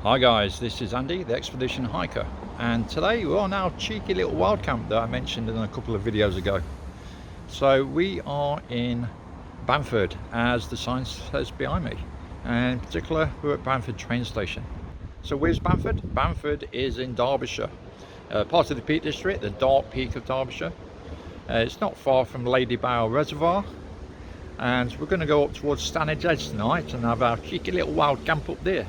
Hi guys, this is Andy, the Expedition Hiker, and today we're on our cheeky little wild camp that I mentioned in a couple of videos ago. So we are in Bamford, as the sign says behind me, and in particular we're at Bamford train station. So where's Bamford? Bamford is in Derbyshire, part of the Peak District, the dark peak of Derbyshire. It's not far from Ladybower Reservoir, and we're going to go up towards Stanage Edge tonight and have our cheeky little wild camp up there.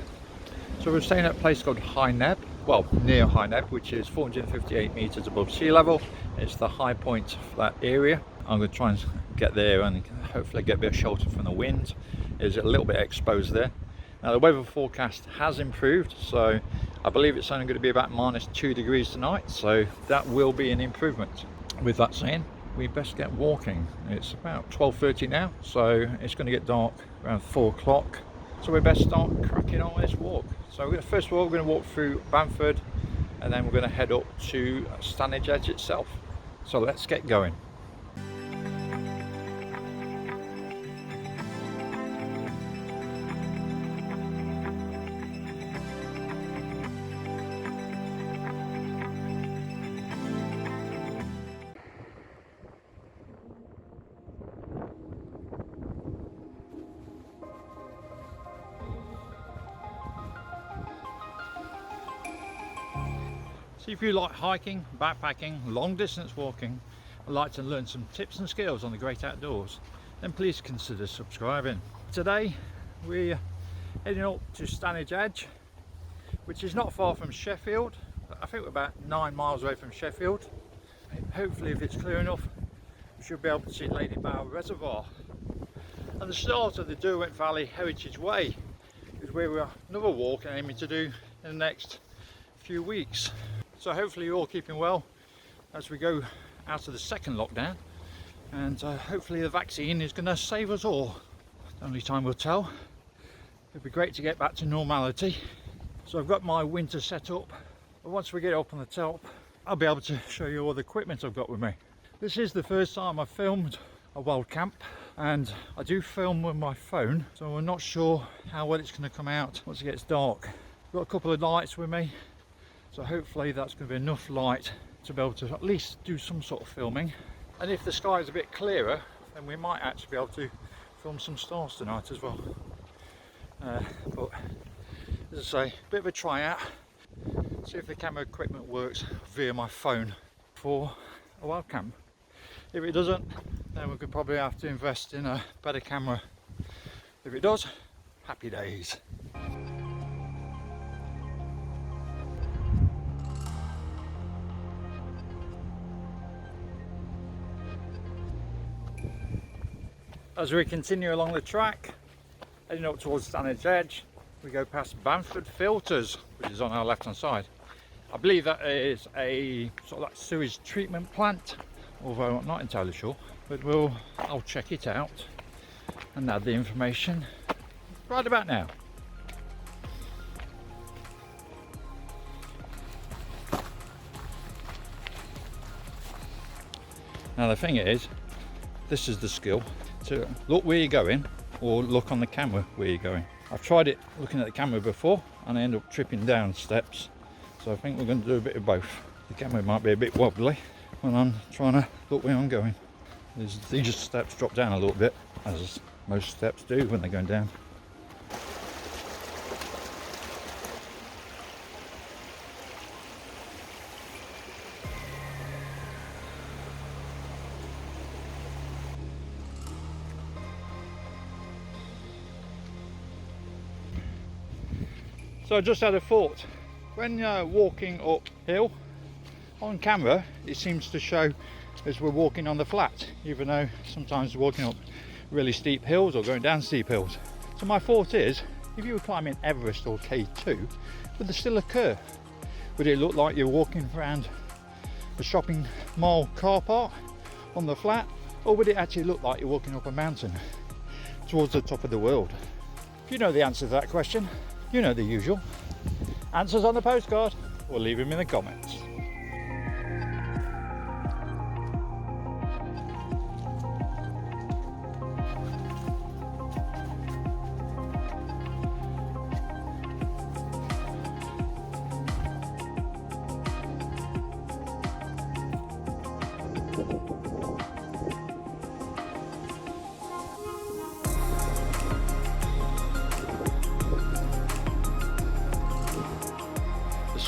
So we're staying at a place called High Neb, well, near High Neb, which is 458 metres above sea level. It's the high point of that area. I'm going to try and get there and hopefully get a bit of shelter from the wind. It's a little bit exposed there. Now the weather forecast has improved, so I believe it's only going to be about -2 degrees tonight, so that will be an improvement. With that saying, we best get walking. It's about 12:30 now, so it's going to get dark around 4 o'clock. So we best start cracking on this walk. So first of all, we're going to walk through Bamford, and then we're going to head up to Stanage Edge itself. So let's get going. So if you like hiking, backpacking, long distance walking, and like to learn some tips and skills on the great outdoors, then please consider subscribing. Today we're heading up to Stanage Edge, which is not far from Sheffield. I think we're about 9 miles away from Sheffield. Hopefully, if it's clear enough, we should be able to see Ladybower Reservoir. And the start of the Derwent Valley Heritage Way is where we're another walk and aiming to do in the next few weeks. So hopefully you're all keeping well as we go out of the second lockdown, and hopefully the vaccine is going to save us all. Only time will tell. It'd be great to get back to normality. So I've got my winter set up, but once we get up on the top, I'll be able to show you all the equipment I've got with me. This is the first time I've filmed a wild camp, and I do film with my phone, so I'm not sure how well it's going to come out once it gets dark. I've got a couple of lights with me, so hopefully that's going to be enough light to be able to at least do some sort of filming. And if the sky is a bit clearer, then we might actually be able to film some stars tonight as well. But as I say, a bit of a try out, see if the camera equipment works via my phone for a wild camp. If it doesn't, then we could probably have to invest in a better camera. If it does, happy days. As we continue along the track, heading up towards Stanage Edge, we go past Bamford Filters, which is on our left hand side. I believe that is a sort of like sewage treatment plant, although I'm not entirely sure, but I'll check it out and add the information right about now. Now the thing is, this is the skill to look where you're going or look on the camera where you're going. I've tried it looking at the camera before and I end up tripping down steps, so I think we're going to do a bit of both. The camera might be a bit wobbly when I'm trying to look where I'm going. These steps drop down a little bit, as most steps do when they're going down. So I just had a thought. When walking uphill on camera, it seems to show as we're walking on the flat, even though sometimes we're walking up really steep hills or going down steep hills. So my thought is, if you were climbing Everest or K2, would there still occur? Would it look like you're walking around a shopping mall car park on the flat, or would it actually look like you're walking up a mountain towards the top of the world? If you know the answer to that question, you know the usual. Answers on the postcard, or leave them in the comments.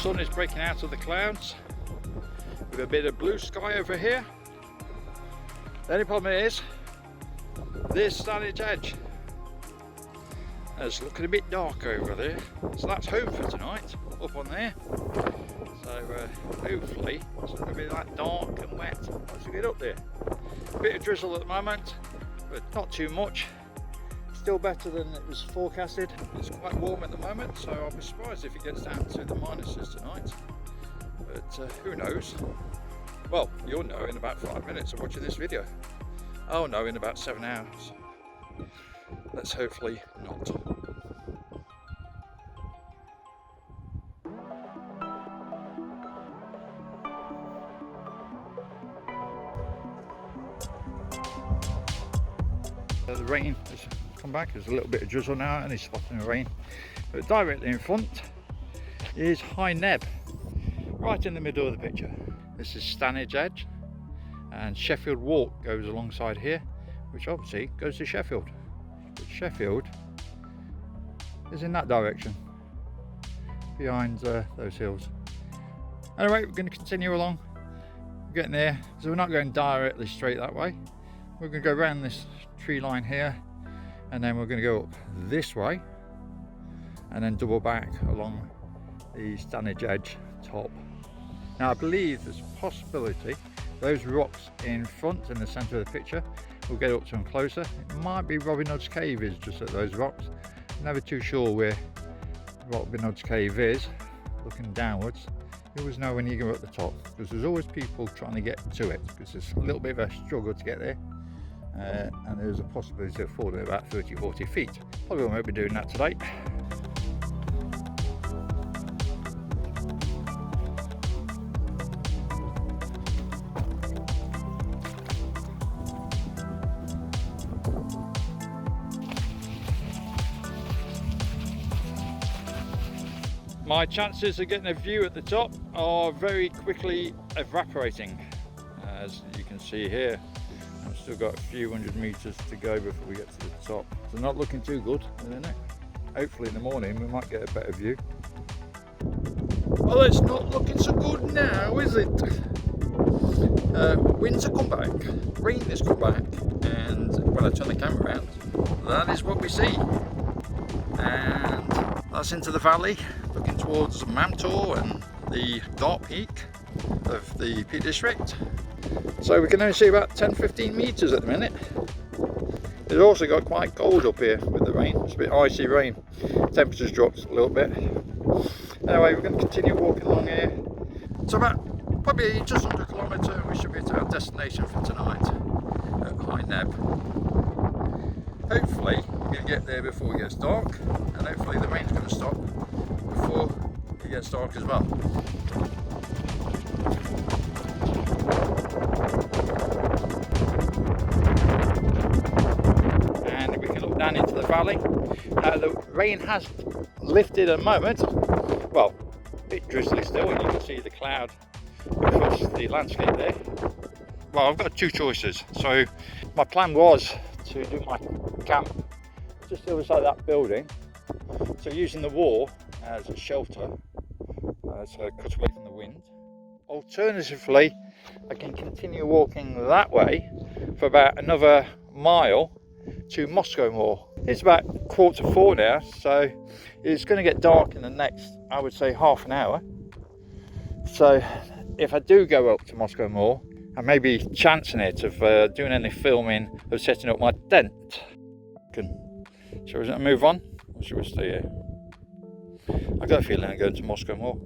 sun is breaking out of the clouds with a bit of blue sky over here. The only problem is this Stanage Edge is looking a bit dark over there, so that's home for tonight, up on there. So hopefully it's not going to be that dark and wet once we get up there. A bit of drizzle at the moment, but not too much. Still better than it was forecasted. It's quite warm at the moment, so I'll be surprised if it gets down to the minuses tonight. But who knows? Well, you'll know in about 5 minutes of watching this video. I'll know in about 7 hours. Let's hopefully not. The rain has come back. There's a little bit of drizzle now, and it's spotting the rain. But directly in front is High Neb, right in the middle of the picture. This is Stanage Edge, and Sheffield Walk goes alongside here, which obviously goes to Sheffield. But Sheffield is in that direction, behind those hills. Anyway, we're going to continue along. We're getting there, so we're not going directly straight that way. We're going to go around this tree line here, and then we're going to go up this way, and then double back along the Stanage Edge top. Now I believe there's a possibility those rocks in front in the centre of the picture, we'll get up to them closer. It might be Robin Hood's Cave is just at those rocks. I'm never too sure where Robin Hood's Cave is, looking downwards. You always know when you go up the top, because there's always people trying to get to it, because it's a little bit of a struggle to get there. And there's a possibility of falling about 30-40 feet. Probably won't be doing that today. My chances of getting a view at the top are very quickly evaporating, as you can see here. I've still got a few hundred meters to go before we get to the top. So not looking too good, isn't it? Hopefully in the morning we might get a better view. Well, it's not looking so good now, is it? Winds have come back, rain has come back, and when I turn the camera around, that is what we see. And that's into the valley, looking towards Mamtor and the dark peak of the Peak District. So we can only see about 10-15 meters at the minute. It's also got quite cold up here with the rain. It's a bit icy rain. Temperatures dropped a little bit. Anyway, we're going to continue walking along here. It's about probably just under a kilometre, and we should be at our destination for tonight at High Neb. Hopefully we're going to get there before it gets dark, and hopefully the rain's going to stop before it gets dark as well. And we can look down into the valley. The rain has lifted at the moment. Well, a bit drizzly still, and you can see the cloud across the landscape there. Well, I've got two choices. So my plan was to do my camp just the other side of that building, so using the wall as a shelter, so cut away from the wind. Alternatively, I can continue walking that way for about another mile to Moscar Moor. It's about 3:45 now, so it's going to get dark in the next, I would say, half an hour. So if I do go up to Moscar Moor, I may be chancing it of doing any filming of setting up my tent. Shall we move on, or should we stay here? I've got a feeling I'm going to Moscar Moor.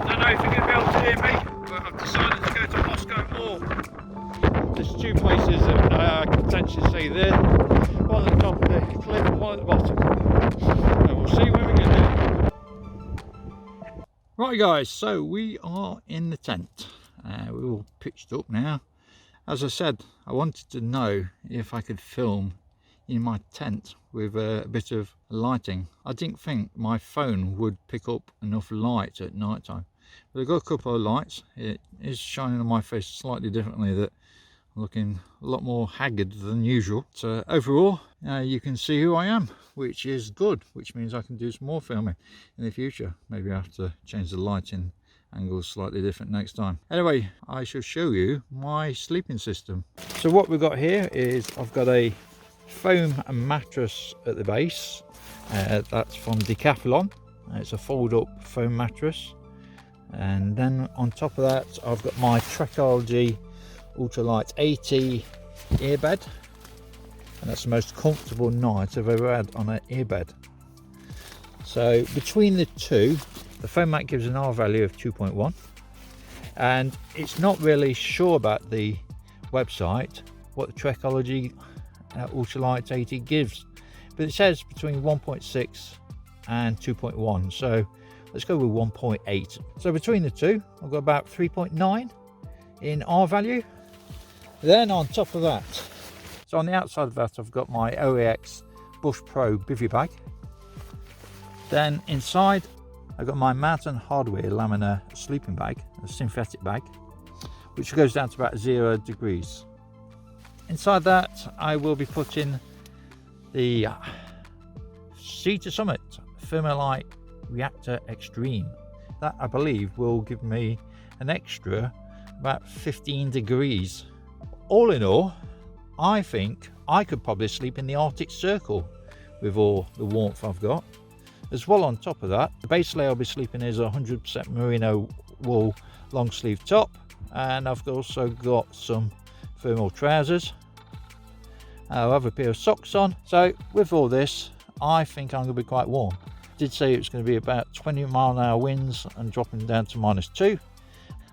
I don't know if you're going to be able to hear me, but I've decided to go to Moscar Moor. There's two places that I can potentially see there. One at the top of the cliff and one at the bottom. And we'll see when we get there. Right guys, so we are in the tent. We're all pitched up now. As I said, I wanted to know if I could film in my tent with a bit of lighting. I didn't think my phone would pick up enough light at night time. but I've got a couple of lights. It is shining on my face slightly differently, that I'm looking a lot more haggard than usual. So overall, you can see who I am, which is good, which means I can do some more filming in the future. Maybe I have to change the lighting angles slightly different next time. Anyway, I shall show you my sleeping system. So what we've got here is I've got a foam and mattress at the base. That's from Decathlon. It's a fold-up foam mattress, and then on top of that I've got my Trekology Ultralight 80 earbed, and that's the most comfortable night I've ever had on an earbed. So between the two, the foam mat gives an R value of 2.1, and it's not really sure about the website what the Trekology Ultralight 80 gives, but it says between 1.6 and 2.1, so let's go with 1.8. So between the two I've got about 3.9 in R value. Then on top of that, so on the outside of that I've got my OEX Bush Pro bivy bag. Then inside I've got my Mountain Hardware Laminar sleeping bag, a synthetic bag, which goes down to about 0 degrees. Inside that I will be putting the Sea to Summit Thermalite Reactor Extreme. That I believe will give me an extra about 15 degrees. All in all, I think I could probably sleep in the Arctic Circle with all the warmth I've got. As well, on top of that, the base layer I'll be sleeping is a 100% merino wool long sleeve top, and I've also got some thermal trousers. I'll have a pair of socks on. So with all this, I think I'm going to be quite warm. I did say it was going to be about 20-mile-an-hour winds and dropping down to -2.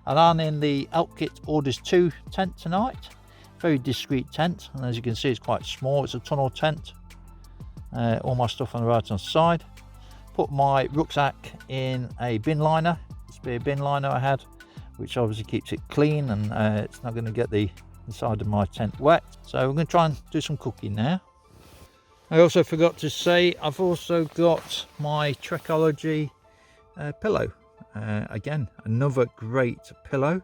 And I'm in the Elk Kit Orders 2 tent tonight. Very discreet tent, and as you can see it's quite small. It's a tunnel tent. All my stuff on the right hand side. Put my rucksack in a bin liner, a spare bin liner I had, which obviously keeps it clean, and it's not going to get the inside of my tent wet. So we're going to try and do some cooking now. I also forgot to say I've also got my Trekology pillow. Again, another great pillow,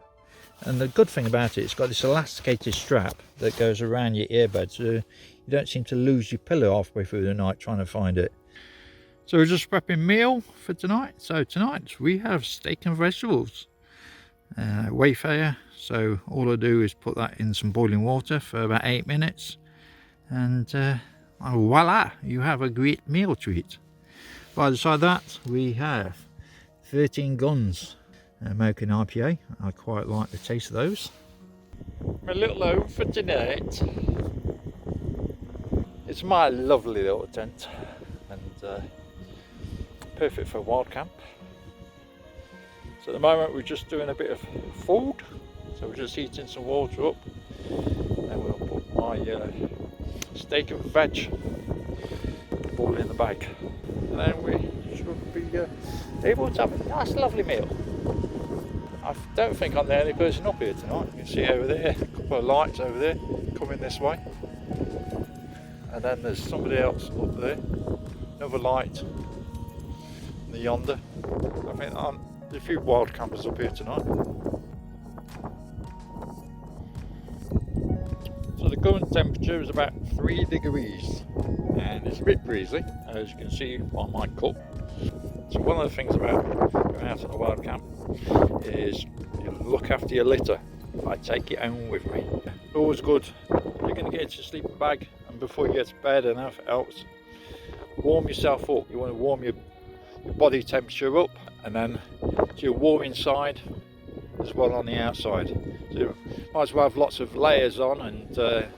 and the good thing about it, it's got this elasticated strap that goes around your earbud, so you don't seem to lose your pillow halfway through the night trying to find it. So we're just prepping meal for tonight. So tonight we have steak and vegetables, Wayfarer. So all I do is put that in some boiling water for about 8 minutes, and voila, you have a great meal treat. By the side of that we have 13 Guns American IPA. I quite like the taste of those. My little home for tonight. It's my lovely little tent, and perfect for wild camp. So at the moment we're just doing a bit of food, so we're just heating some water up, and we'll put my steak and veg all in the bag, and then we should be able to have a nice lovely meal. I don't think I'm the only person up here tonight. You can see over there a couple of lights over there coming this way, and then there's somebody else up there, another light yonder. I think there's a few wild campers up here tonight. So the current temperature is about 3 degrees, and it's a bit breezy, as you can see on my cup. So one of the things about going out on a wild camp is you look after your litter. I take it home with me. Always good. You're going to get into your sleeping bag, and before you get to bed and everything else, warm yourself up. You want to warm your body temperature up, and then so you're warm inside as well on the outside. So you might as well have lots of layers on and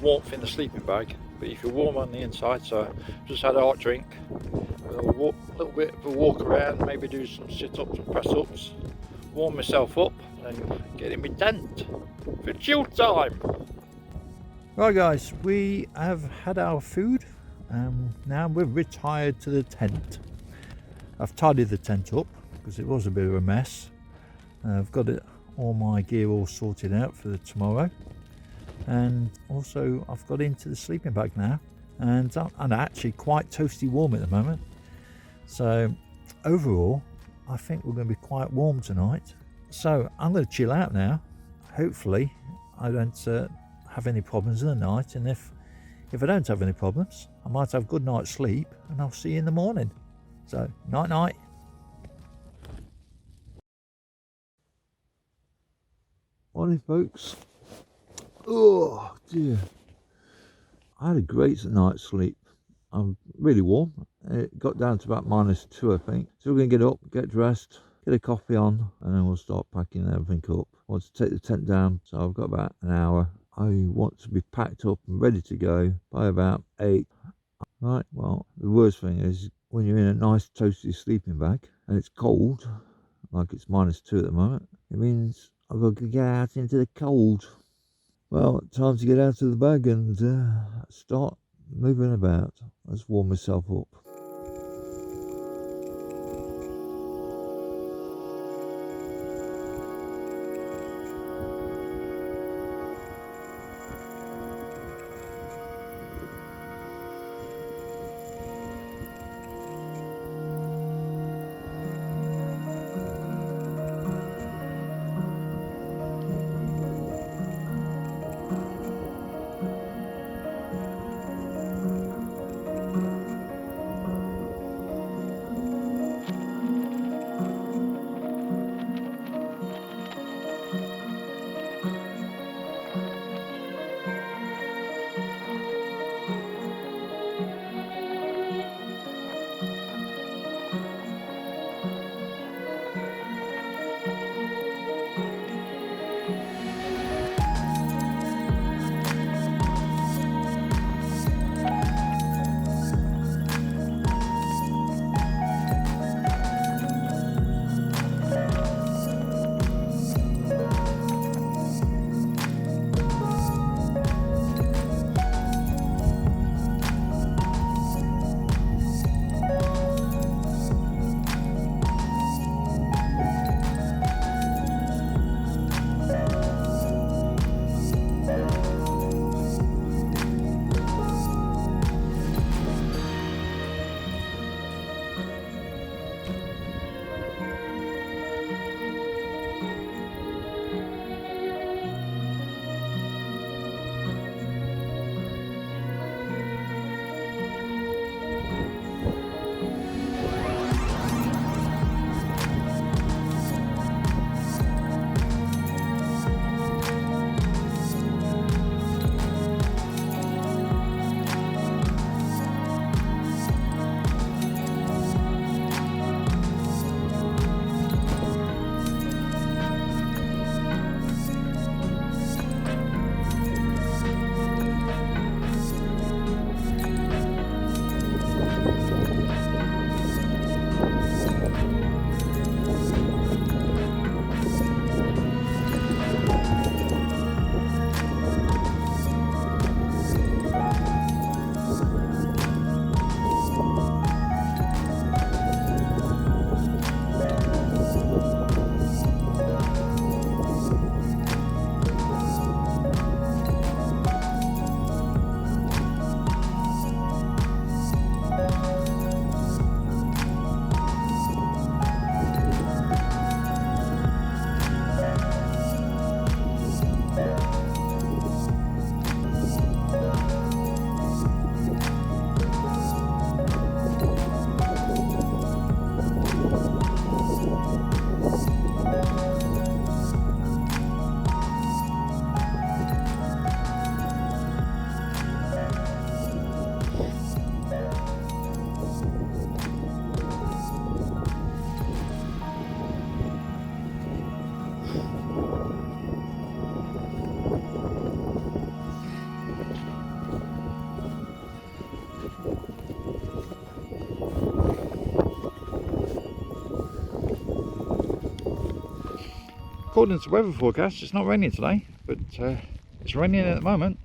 warmth in the sleeping bag, but if you're warm on the inside. So just had a hot drink, a little bit of a walk around, maybe do some sit-ups and press-ups, warm myself up, and get in my tent for chill time. Right guys, we have had our food, now we're retired to the tent. I've tidied the tent up because it was a bit of a mess. I've got all my gear all sorted out for tomorrow, and also I've got into the sleeping bag now, and I'm actually quite toasty warm at the moment. So overall I think we're going to be quite warm tonight. So I'm going to chill out now. Hopefully I don't have any problems in the night, and if I don't have any problems, I might have a good night's sleep, and I'll see you in the morning. So night night. Morning folks. Oh dear, I had a great night's sleep. I'm really warm. It got down to about -2 I think. So we're going to get up, get dressed, get a coffee on, and then we'll start packing everything up. I want to take the tent down, so I've got about an hour. I want to be packed up and ready to go by about 8. Right, well, the worst thing is when you're in a nice toasty sleeping bag and it's cold, like it's -2 at the moment, it means I've got to get out into the cold. Well, time to get out of the bag and start moving about. Let's warm myself up. According to the weather forecast, it's not raining today, but it's raining at the moment,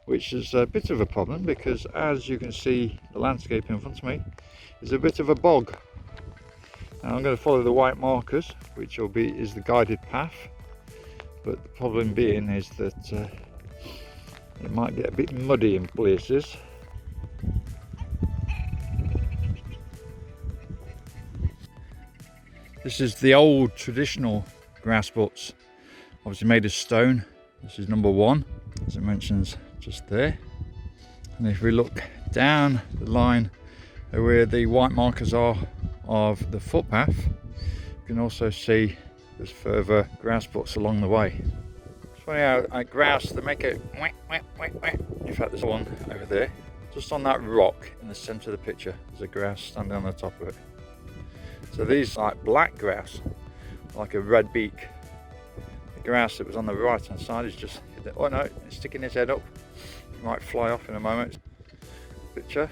which is a bit of a problem because, as you can see, the landscape in front of me is a bit of a bog. Now I'm going to follow the white markers, which is the guided path, but the problem being is that it might get a bit muddy in places. This is the old traditional grass butts, obviously made of stone. This is number 1, as it mentions just there. And if we look down the line where the white markers are of the footpath, you can also see there's further grass butts along the way. It's funny how at grouse they make it whack, whack, whack, whack. In fact, there's one over there, just on that rock in the centre of the picture. There's a grouse standing on the top of it. So these are like black grouse, like a red beak. The grouse that was on the right hand side is just, oh no, it's sticking his head up. He might fly off in a moment. Picture.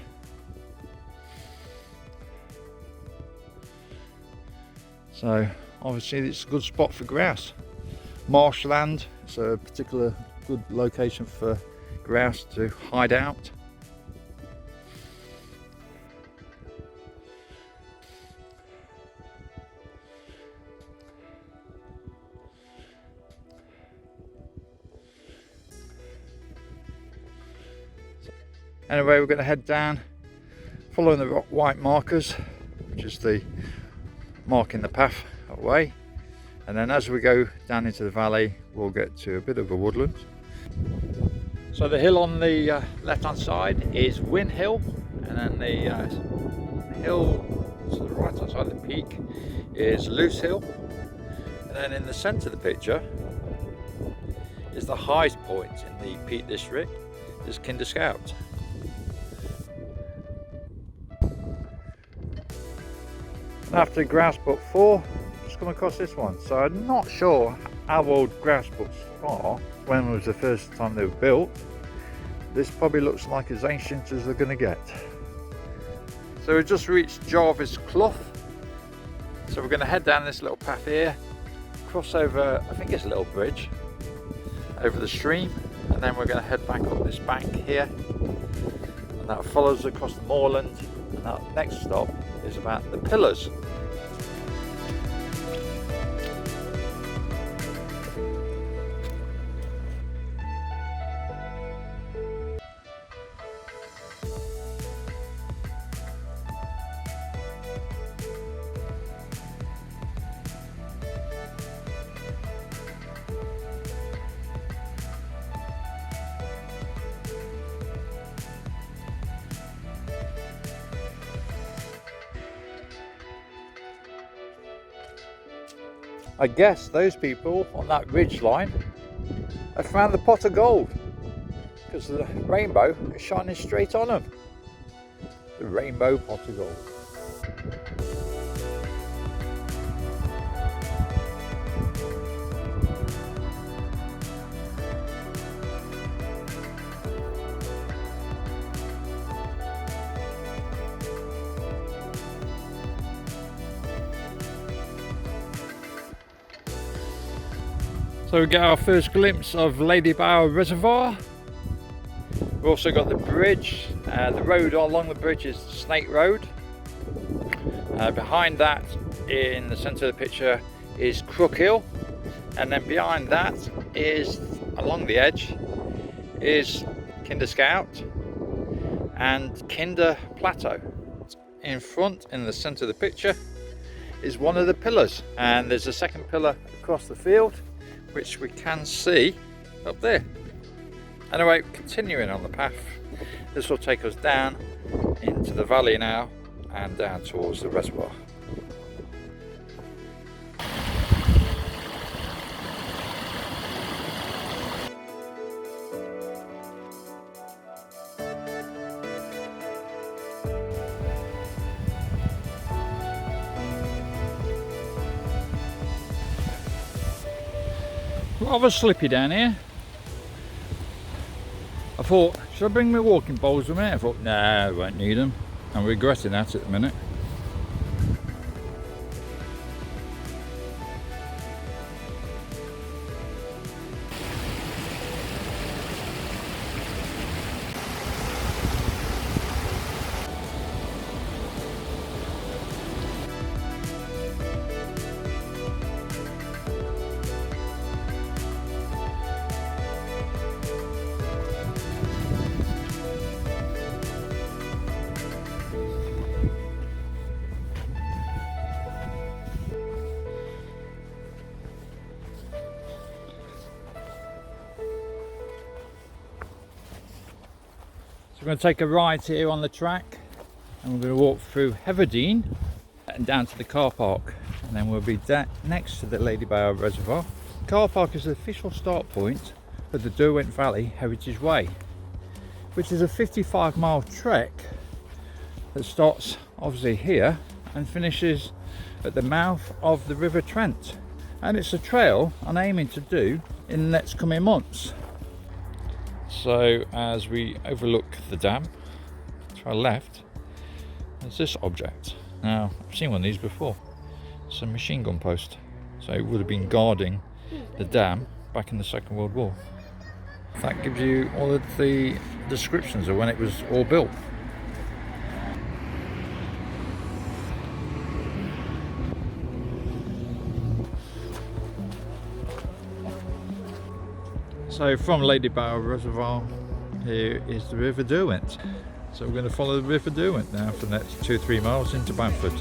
So obviously it's a good spot for grouse. Marshland, it's a particular good location for grouse to hide out. Anyway, we're going to head down following the white markers, which is the marking the path away, and then as we go down into the valley we'll get to a bit of a woodland. So the hill on the left hand side is Win Hill, and then the hill to the right hand side of the peak is Loose Hill, and then in the centre of the picture is the highest point in the Peak District, is Kinder Scout. And after grass butt 4, just come across this one. So I'm not sure how old grass butts are, when was the first time they were built. This probably looks like as ancient as they're going to get. So we've just reached Jarvis Clough. So we're going to head down this little path here, cross over, I think it's a little bridge, over the stream, and then we're going to head back up this bank here. And that follows across the moorland, and that next stop is about the pillars. I guess those people on that ridge line have found the pot of gold, because the rainbow is shining straight on them. The rainbow pot of gold. So we get our first glimpse of Ladybower Reservoir. We've also got the bridge. The road along the bridge is Snake Road. Behind that, in the centre of the picture, is Crook Hill, and then behind that is, along the edge, is Kinder Scout and Kinder Plateau. In front, in the centre of the picture, is one of the pillars, and there's a second pillar across the field, which we can see up there. Anyway, continuing on the path, this will take us down into the valley now and down towards the reservoir. Rather slippy down here. I thought, should I bring my walking poles with me? I thought, nah, I won't need them. I'm regretting that at the minute. So we're going to take a ride here on the track, and we're going to walk through Heatherdene and down to the car park, and then we'll be next to the Ladybower Reservoir. The car park is the official start point for the Derwent Valley Heritage Way, which is a 55-mile trek that starts obviously here and finishes at the mouth of the River Derwent. And it's a trail I'm aiming to do in the next coming months. So as we overlook the dam to our left, there's this object. Now, I've seen one of these before. It's a machine gun post. So it would have been guarding the dam back in the Second World War. That gives you all of the descriptions of when it was all built. So from Ladybower Reservoir, here is the River Derwent. So we're going to follow the River Derwent now for the next 2-3 miles into Bamford.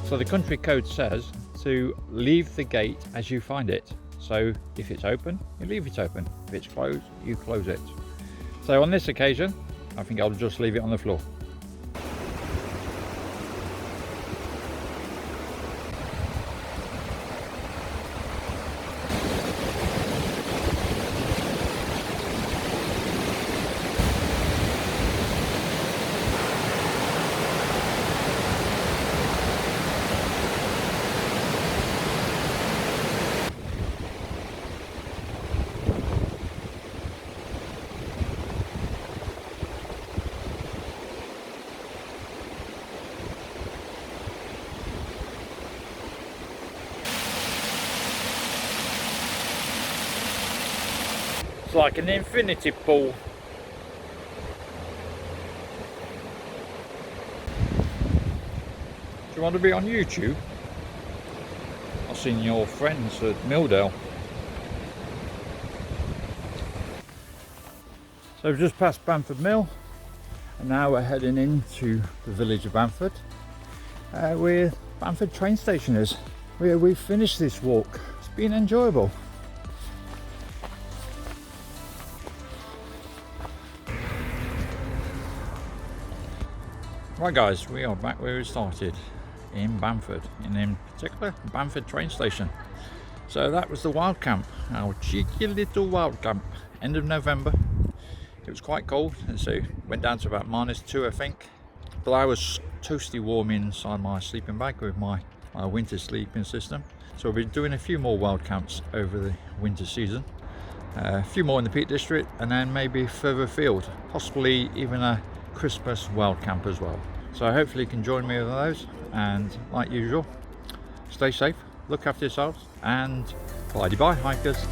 So the country code says to leave the gate as you find it. So if it's open, you leave it open. If it's closed, you close it. So on this occasion, I think I'll just leave it on the floor. It's like an infinity pool. Do you want to be on YouTube? I've seen your friends at Milldale. So we've just passed Bamford Mill, and now we're heading into the village of Bamford, where Bamford train station is, where we finished this walk. It's been enjoyable. Right guys, we are back where we started, in Bamford, and in particular Bamford train station. So that was the wild camp, our cheeky little wild camp, end of November. It was quite cold, so it went down to about -2 I think, but I was toasty warm inside my sleeping bag with my winter sleeping system. So we'll be doing a few more wild camps over the winter season, a few more in the Peak District, and then maybe further afield, possibly even a Christmas wild camp as well. So hopefully you can join me with those, and like usual, stay safe, look after yourselves, and bye hikers.